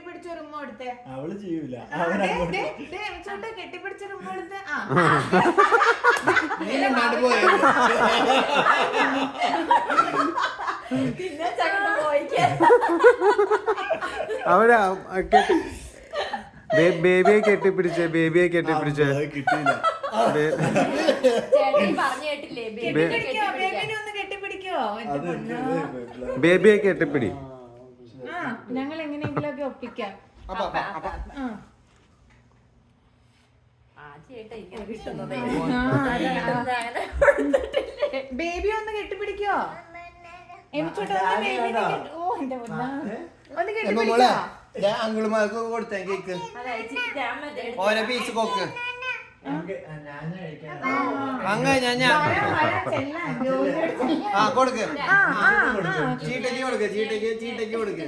കെട്ടിപ്പിടിച്ചൊരു ഉമ്മ കൊടുത്തേ. അവള് ചെയ്യൂല. എമിച്ചോട്ടെ കെട്ടിപ്പിടിച്ചൊരു ഉമ്മ കൊടുത്തേ. അവരാ ബേബിയെ കെട്ടിപ്പിടിച്ചേ, ബേബിയെ കെട്ടിപ്പിടിച്ചേ. കിട്ടിയില്ല. ബേബിയെ കെട്ടിപ്പിടി. ഞങ്ങൾ എങ്ങനെയെങ്കിലും ഒക്കെ ഒപ്പിക്കാം. ബേബി ഒന്ന് കെട്ടിപ്പിടിക്കോ? ഒന്ന് കെട്ടിപ്പിടിക്കോ? അങ്കിളുമാർക്ക് കൊടുത്തേ കേക്ക്, ഓരോ പീസ് കൊക്ക്. അങ്ങനെ കൊടുക്ക്, ചീട്ടയ്ക്ക് കൊടുക്ക്, ചീട്ടയ്ക്ക് കൊടുക്ക്.